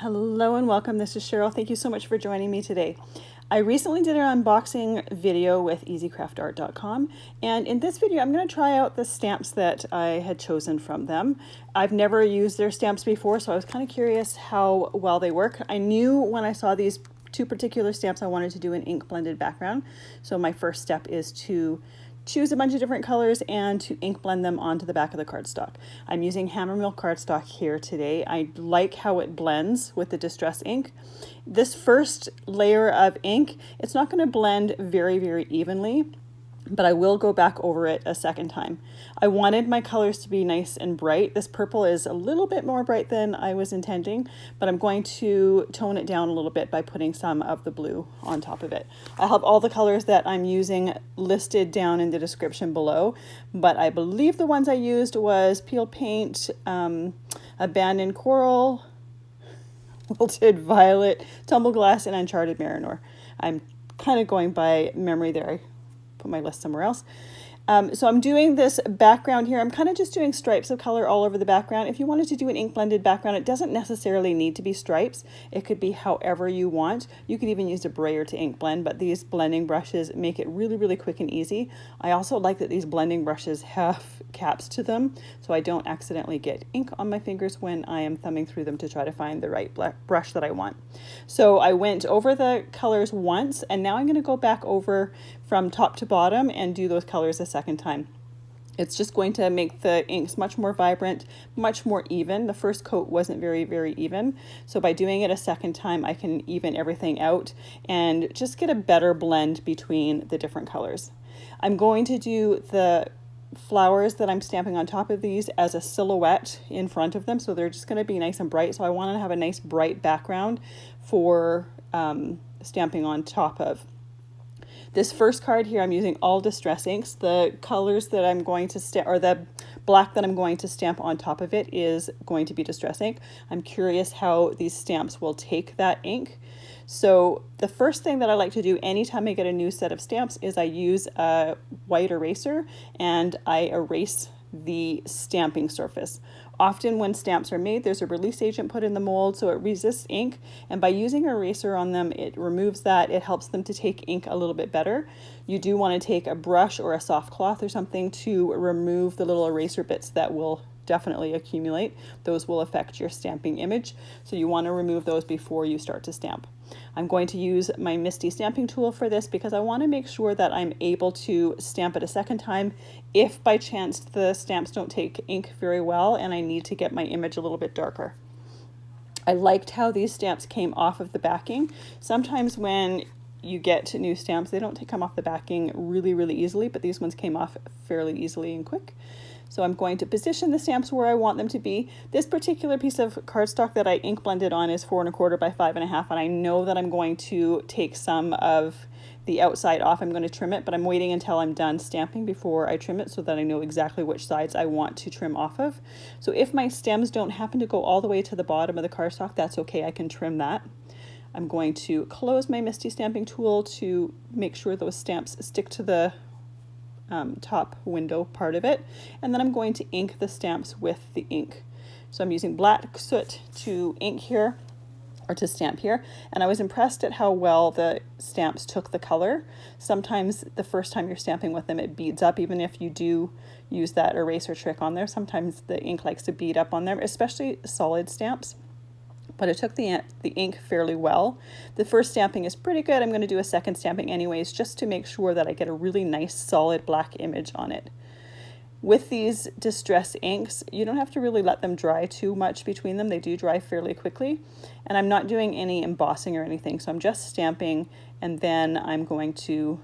Hello and welcome. This is Cheryl. Thank you so much for joining me today. I recently did an unboxing video with easycraftart.com, and in this video I'm going to try out the stamps that I had chosen from them. I've never used their stamps before, so I was kind of curious how well they work. I knew when I saw these two particular stamps I wanted to do an ink blended background, so my first step is to choose a bunch of different colors and to ink blend them onto the back of the cardstock. I'm using Hammermill cardstock here today. I like how it blends with the distress ink. This first layer of ink, it's not going to blend very evenly, but I will go back over it a second time. I wanted my colors to be nice and bright. This purple is a little bit more bright than I was intending, but I'm going to tone it down a little bit by putting some of the blue on top of it. I'll have all the colors that I'm using listed down in the description below, but I believe the ones I used was Peeled Paint, Abandoned Coral, Wilted, Violet, Tumbled Glass, and Uncharted Mariner. I'm kind of going by memory there. I put my list somewhere else. So I'm doing this background here. I'm kind of just doing stripes of color all over the background. If you wanted to do an ink blended background, it doesn't necessarily need to be stripes. It could be however you want. You could even use a brayer to ink blend, but these blending brushes make it really quick and easy. I also like that these blending brushes have caps to them, so I don't accidentally get ink on my fingers when I am thumbing through them to try to find the right brush that I want. So I went over the colors once, and now I'm going to go back over from top to bottom and do those colors a second time. It's just going to make the inks much more vibrant, much more even. The first coat wasn't very even, so by doing it a second time I can even everything out and just get a better blend between the different colors. I'm going to do the flowers that I'm stamping on top of these as a silhouette in front of them, so they're just going to be nice and bright. So I want to have a nice bright background for stamping on top of. This first card here, I'm using all distress inks. The colors that I'm going to stamp, or the black that I'm going to stamp on top of it, is going to be distress ink. I'm curious how these stamps will take that ink. So the first thing that I like to do anytime I get a new set of stamps is I use a white eraser and I erase the stamping surface. Often when stamps are made, there's a release agent put in the mold so it resists ink, and by using an eraser on them, it removes that. It helps them to take ink a little bit better. You do want to take a brush or a soft cloth or something to remove the little eraser bits that will definitely accumulate. Those will affect your stamping image, so you want to remove those before you start to stamp. I'm going to use my Misti Stamping tool for this because I want to make sure that I'm able to stamp it a second time if by chance the stamps don't take ink very well and I need to get my image a little bit darker. I liked how these stamps came off of the backing. Sometimes when you get new stamps, they don't come off the backing really easily, but these ones came off fairly easily and quick. So I'm going to position the stamps where I want them to be. This particular piece of cardstock that I ink blended on is 4 1/4 by 5 1/2, and I know that I'm going to take some of the outside off. I'm going to trim it, but I'm waiting until I'm done stamping before I trim it so that I know exactly which sides I want to trim off of. So if my stems don't happen to go all the way to the bottom of the cardstock, that's okay, I can trim that. I'm going to close my Misti Stamping tool to make sure those stamps stick to the top window part of it, and then I'm going to ink the stamps with the ink. So I'm using black soot to ink here, or to stamp here, and I was impressed at how well the stamps took the color. Sometimes the first time you're stamping with them it beads up, even if you do use that eraser trick on there. Sometimes the ink likes to bead up on there, especially solid stamps. But it took the ink fairly well. The first stamping is pretty good. I'm going to do a second stamping anyways, just to make sure that I get a really nice solid black image on it. With these distress inks, you don't have to really let them dry too much between them. They do dry fairly quickly. And I'm not doing any embossing or anything, so I'm just stamping, and then I'm going to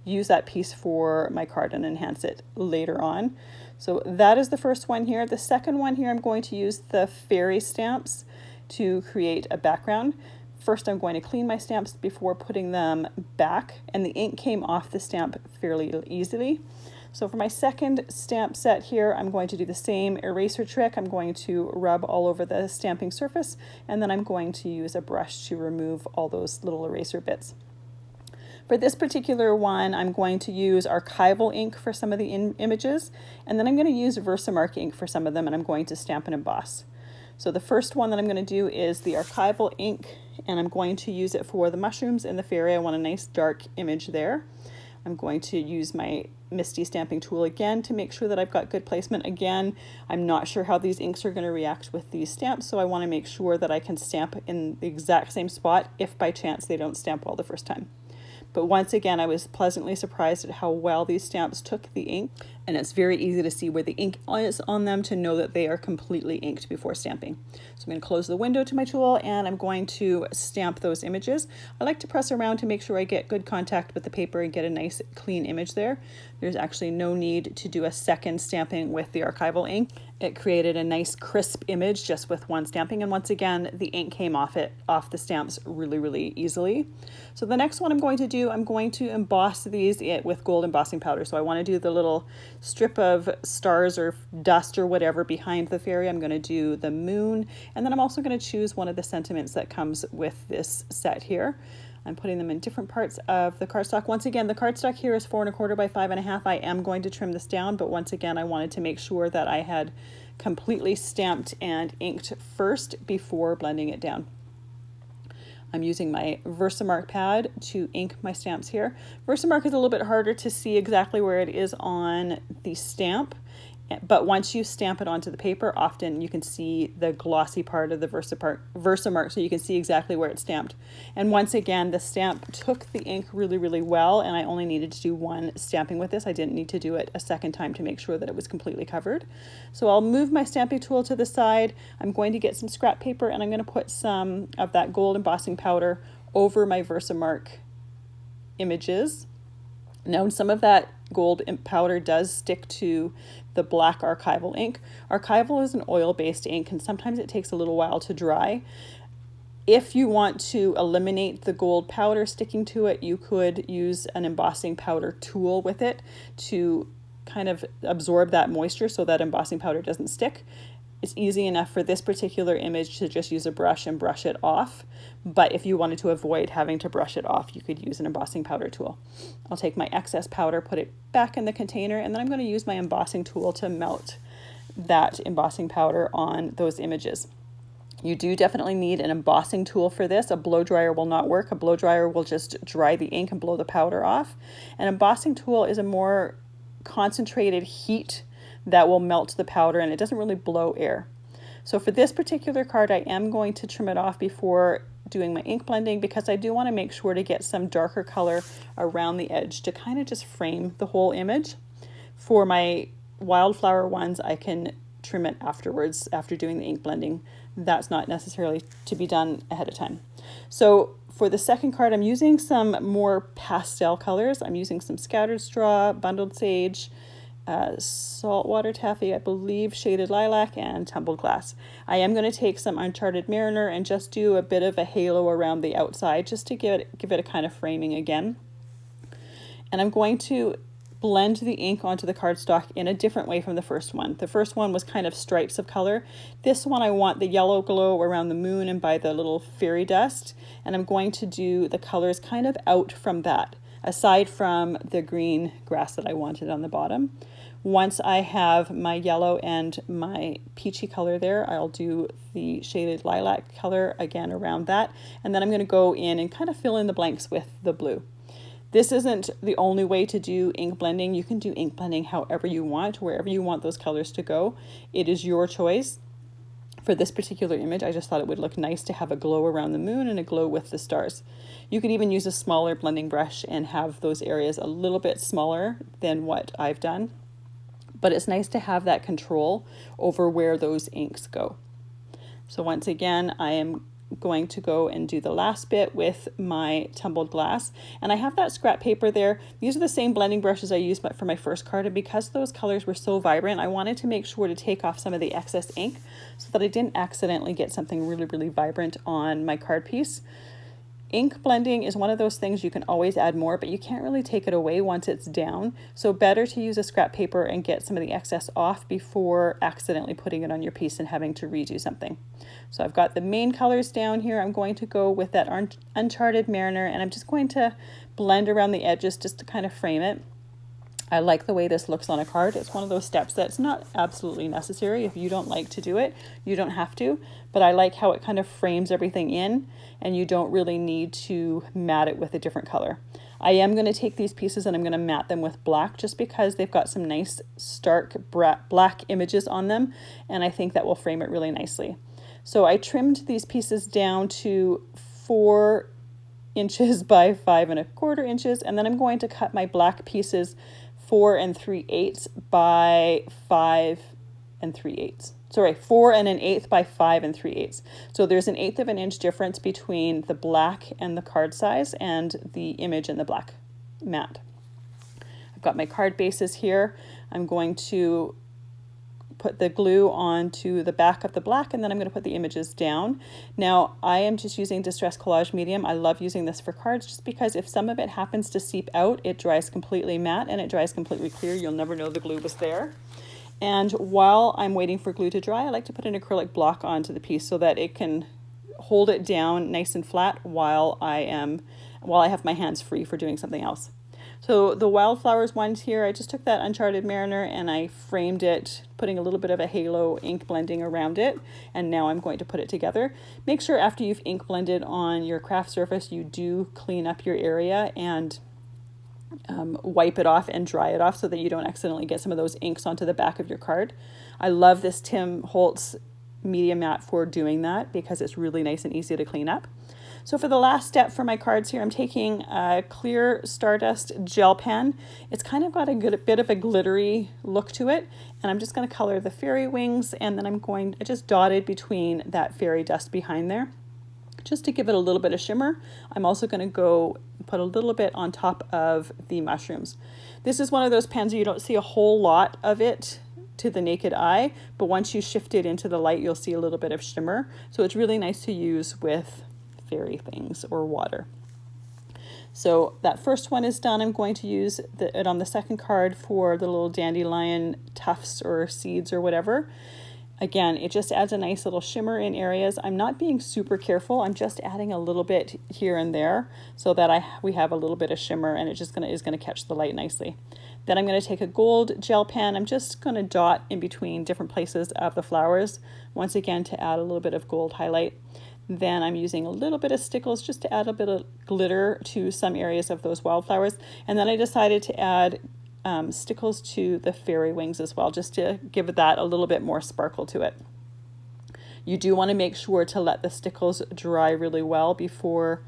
use that piece for my card and enhance it later on. So that is the first one here. The second one here, I'm going to use the fairy stamps to create a background. First, I'm going to clean my stamps before putting them back, and the ink came off the stamp fairly easily. So for my second stamp set here, I'm going to do the same eraser trick. I'm going to rub all over the stamping surface, and then I'm going to use a brush to remove all those little eraser bits. For this particular one, I'm going to use Archival ink for some of the images, and then I'm going to use Versamark ink for some of them, and I'm going to stamp and emboss. So the first one that I'm going to do is the Archival ink, and I'm going to use it for the mushrooms in the fairy. I want a nice dark image there. I'm going to use my Misti Stamping tool again to make sure that I've got good placement. Again, I'm not sure how these inks are going to react with these stamps, so I want to make sure that I can stamp in the exact same spot if by chance they don't stamp well the first time. But once again, I was pleasantly surprised at how well these stamps took the ink, and it's very easy to see where the ink is on them to know that they are completely inked before stamping. So I'm going to close the window to my tool, and I'm going to stamp those images. I like to press around to make sure I get good contact with the paper and get a nice clean image there. There's actually no need to do a second stamping with the Archival ink. It created a nice crisp image just with one stamping, and once again the ink came off the stamps really easily. So the next one I'm going to do, I'm going to emboss these with gold embossing powder. So I want to do the little strip of stars or dust or whatever behind the fairy. I'm going to do the moon, and then I'm also going to choose one of the sentiments that comes with this set here. I'm putting them in different parts of the cardstock. Once again, the cardstock here is 4 1/4 by 5 1/2. I am going to trim this down, but once again, I wanted to make sure that I had completely stamped and inked first before blending it down. I'm using my Versamark pad to ink my stamps here. Versamark is a little bit harder to see exactly where it is on the stamp, but once you stamp it onto the paper, often you can see the glossy part of the Versamark, so you can see exactly where it's stamped. And once again, the stamp took the ink really well, and I only needed to do one stamping with this. I didn't need to do it a second time to make sure that it was completely covered. So I'll move my stamping tool to the side. I'm going to get some scrap paper, and I'm going to put some of that gold embossing powder over my Versamark images. Now, some of that gold powder does stick to the black Archival ink. Archival is an oil-based ink, and sometimes it takes a little while to dry. If you want to eliminate the gold powder sticking to it, you could use an embossing powder tool with it to kind of absorb that moisture so that embossing powder doesn't stick. It's easy enough for this particular image to just use a brush and brush it off. But if you wanted to avoid having to brush it off, you could use an embossing powder tool. I'll take my excess powder, put it back in the container, and then I'm going to use my embossing tool to melt that embossing powder on those images. You do definitely need an embossing tool for this. A blow dryer will not work. A blow dryer will just dry the ink and blow the powder off. An embossing tool is a more concentrated heat that will melt the powder, and it doesn't really blow air. So for this particular card, I am going to trim it off before doing my ink blending, because I do want to make sure to get some darker color around the edge to kind of just frame the whole image. For my Wildflower ones, I can trim it afterwards after doing the ink blending. That's not necessarily to be done ahead of time. So for the second card, I'm using some more pastel colors. I'm using some Scattered Straw, Bundled Sage, Saltwater Taffy, I believe, Shaded Lilac, and Tumbled Glass. I am going to take some Uncharted Mariner and just do a bit of a halo around the outside just to give it a kind of framing again. And I'm going to blend the ink onto the cardstock in a different way from the first one. The first one was kind of stripes of color. This one I want the yellow glow around the moon and by the little fairy dust, and I'm going to do the colors kind of out from that, aside from the green grass that I wanted on the bottom. Once I have my yellow and my peachy color there, I'll do the Shaded Lilac color again around that, and then I'm going to go in and kind of fill in the blanks with the blue. This isn't the only way to do ink blending. You can do ink blending however you want, wherever you want those colors to go. It is your choice. For this particular image, I just thought it would look nice to have a glow around the moon and a glow with the stars. You could even use a smaller blending brush and have those areas a little bit smaller than what I've done. But it's nice to have that control over where those inks go. So once again, I am going to go and do the last bit with my Tumbled Glass, and I have that scrap paper there. These are the same blending brushes I used for my first card, and because those colors were so vibrant, I wanted to make sure to take off some of the excess ink so that I didn't accidentally get something really vibrant on my card piece. Ink blending is one of those things you can always add more, but you can't really take it away once it's down. So better to use a scrap paper and get some of the excess off before accidentally putting it on your piece and having to redo something. So I've got the main colors down here. I'm going to go with that Uncharted Mariner, and I'm just going to blend around the edges just to kind of frame it. I like the way this looks on a card. It's one of those steps that's not absolutely necessary. If you don't like to do it, you don't have to, but I like how it kind of frames everything in, and you don't really need to mat it with a different color. I am going to take these pieces and I'm going to mat them with black, just because they've got some nice stark black images on them, and I think that will frame it really nicely. So I trimmed these pieces down to 4 inches by 5 1/4 inches, and then I'm going to cut my black pieces 4 3/8 by 5 3/8. Sorry, 4 1/8 by 5 3/8. So there's 1/8 of an inch difference between the black and the card size and the image in the black mat. I've got my card bases here. I'm going to put the glue onto the back of the black, and then I'm going to put the images down. Now, I am just using Distress Collage Medium. I love using this for cards just because if some of it happens to seep out, it dries completely matte and it dries completely clear. You'll never know the glue was there. And while I'm waiting for glue to dry, I like to put an acrylic block onto the piece so that it can hold it down nice and flat while I have my hands free for doing something else. So the Wildflowers ones here, I just took that Uncharted Mariner and I framed it, putting a little bit of a halo ink blending around it, and now I'm going to put it together. Make sure after you've ink blended on your craft surface, you do clean up your area and wipe it off and dry it off so that you don't accidentally get some of those inks onto the back of your card. I love this Tim Holtz media mat for doing that because it's really nice and easy to clean up. So for the last step for my cards here, I'm taking a clear Stardust gel pen. It's kind of got a bit of a glittery look to it, and I'm just going to color the fairy wings, and then I just dotted between that fairy dust behind there, just to give it a little bit of shimmer. I'm also going to go put a little bit on top of the mushrooms. This is one of those pens where you don't see a whole lot of it to the naked eye, but once you shift it into the light, you'll see a little bit of shimmer. So it's really nice to use with fairy things or water. So that first one is done. I'm going to use it on the second card for the little dandelion tufts or seeds or whatever. Again, it just adds a nice little shimmer in areas. I'm not being super careful. I'm just adding a little bit here and there so that we have a little bit of shimmer, and it just is going to catch the light nicely. Then I'm going to take a gold gel pen. I'm just going to dot in between different places of the flowers, once again to add a little bit of gold highlight. Then I'm using a little bit of Stickles just to add a bit of glitter to some areas of those wildflowers. And then I decided to add Stickles to the fairy wings as well, just to give that a little bit more sparkle to it. You do want to make sure to let the Stickles dry really well before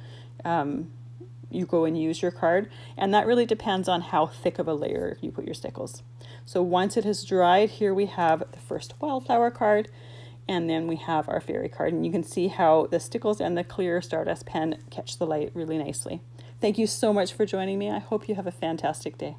you go and use your card. And that really depends on how thick of a layer you put your Stickles. So once it has dried, here we have the first wildflower card. And then we have our fairy card, and you can see how the Stickles and the clear Stardust pen catch the light really nicely. Thank you so much for joining me. I hope you have a fantastic day.